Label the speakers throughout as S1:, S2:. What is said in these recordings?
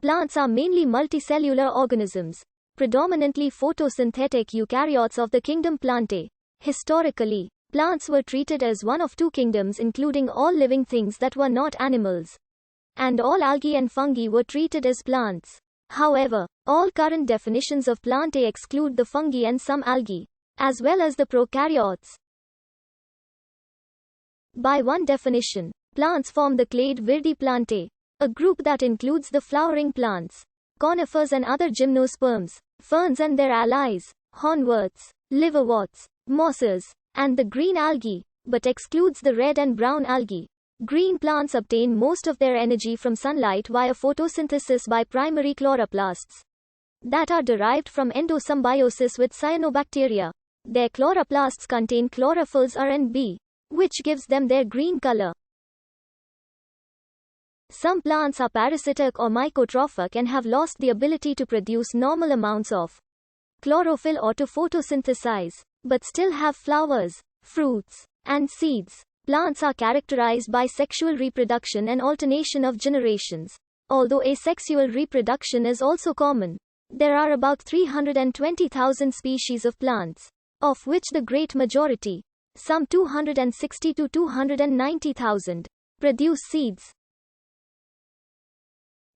S1: Plants are mainly multicellular organisms, predominantly photosynthetic eukaryotes of the kingdom Plantae. Historically, plants were treated as one of two kingdoms including all living things that were not animals. And all algae and fungi were treated as plants. However, all current definitions of Plantae exclude the fungi and some algae, as well as the prokaryotes. By one definition, plants form the clade Virdi Plantae, a group that includes the flowering plants, conifers and other gymnosperms, ferns and their allies, hornworts, liverworts, mosses, and the green algae, but excludes the red and brown algae. Green plants obtain most of their energy from sunlight via photosynthesis by primary chloroplasts that are derived from endosymbiosis with cyanobacteria. Their chloroplasts contain chlorophylls R and B, which gives them their green color. Some plants are parasitic or mycotrophic and have lost the ability to produce normal amounts of chlorophyll or to photosynthesize, but still have flowers, fruits, and seeds. Plants are characterized by sexual reproduction and alternation of generations. Although asexual reproduction is also common, there are about 320,000 species of plants, of which the great majority, some 260 to 290,000, produce seeds.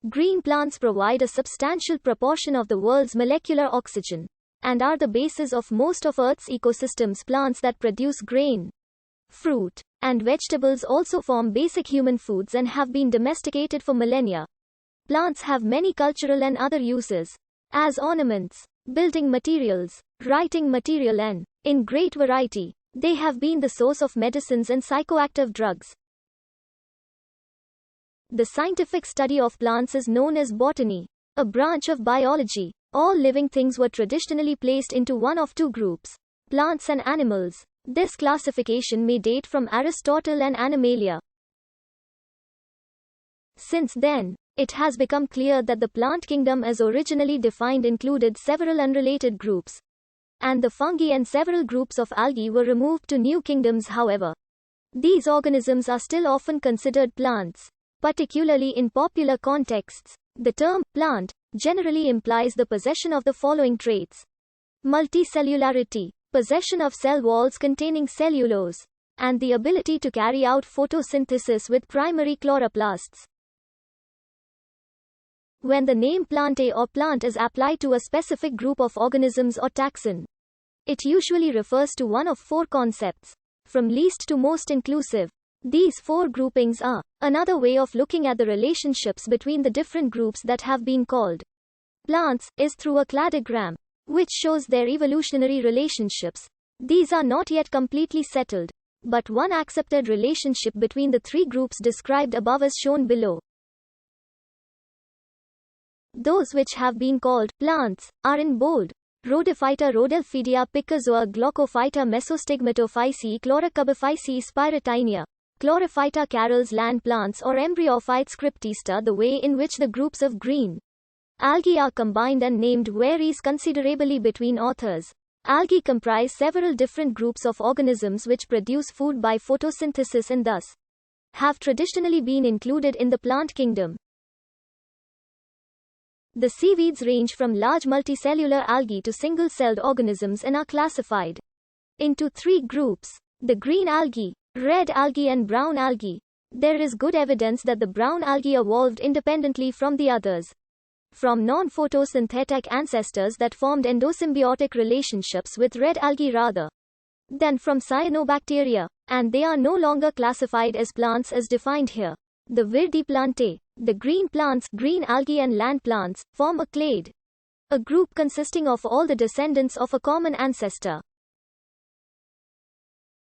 S1: Green plants provide a substantial proportion of the world's molecular oxygen, and are the basis of most of Earth's ecosystems. Plants that produce grain, fruit, and vegetables also form basic human foods and have been domesticated for millennia. Plants have many cultural and other uses, as ornaments, building materials, writing material and, in great variety, they have been the source of medicines and psychoactive drugs. The scientific study of plants is known as botany, a branch of biology. All living things were traditionally placed into one of two groups, plants and animals. This classification may date from Aristotle and Animalia. Since then, it has become clear that the plant kingdom as originally defined included several unrelated groups, and the fungi and several groups of algae were removed to new kingdoms. However, these organisms are still often considered plants, particularly in popular contexts. The term plant generally implies the possession of the following traits: multicellularity, possession of cell walls containing cellulose, and the ability to carry out photosynthesis with primary chloroplasts. When the name Plantae or plant is applied to a specific group of organisms or taxon, it usually refers to one of four concepts, from least to most inclusive. These four groupings are another way of looking at the relationships between the different groups that have been called plants is through a cladogram, which shows their evolutionary relationships. These are not yet completely settled, but one accepted relationship between the three groups described above is shown below. Those which have been called plants are in bold: Rhodophyta, Rhodelphidia, Picozoa, Glaucophyta, Mesostigmatophyceae, Chlorocubophyceae, Spiratinea, Chlorophyta, Carol's land plants or embryophytes, Cryptista. The way in which the groups of green algae are combined and named varies considerably between authors. Algae comprise several different groups of organisms which produce food by photosynthesis and thus have traditionally been included in the plant kingdom. The seaweeds range from large multicellular algae to single-celled organisms and are classified into three groups: the green algae, red algae and brown algae. There is good evidence that the brown algae evolved independently from the others, from non-photosynthetic ancestors that formed endosymbiotic relationships with red algae rather than from cyanobacteria, and they are no longer classified as plants as defined here. The Virdi Plantae, the green plants, green algae and land plants, form a clade, a group consisting of all the descendants of a common ancestor.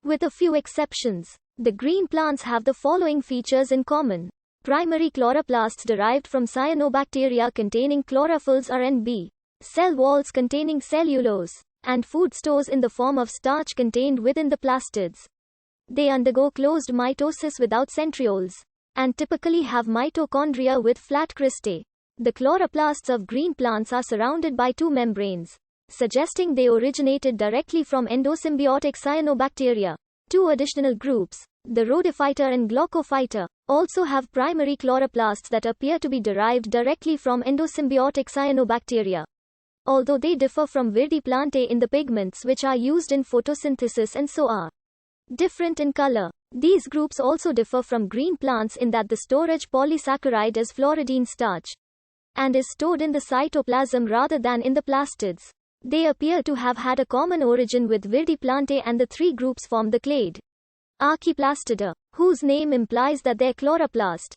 S1: With a few exceptions, the green plants have the following features in common: primary chloroplasts derived from cyanobacteria containing chlorophylls R and B, cell walls containing cellulose, and food stores in the form of starch contained within the plastids. They undergo closed mitosis without centrioles, and typically have mitochondria with flat cristae. The chloroplasts of green plants are surrounded by two membranes, suggesting they originated directly from endosymbiotic cyanobacteria. Two additional groups, The rhodophyta and glaucophyta also have primary chloroplasts that appear to be derived directly from endosymbiotic cyanobacteria, although they differ from viridiplantae in the pigments which are used in photosynthesis and so are different in color. These groups also differ from green plants in that the storage polysaccharide is floridine starch and is stored in the cytoplasm rather than in the plastids. They appear to have had a common origin with viridiplantae, and the three groups form the clade Archaeplastida, whose name implies that their chloroplast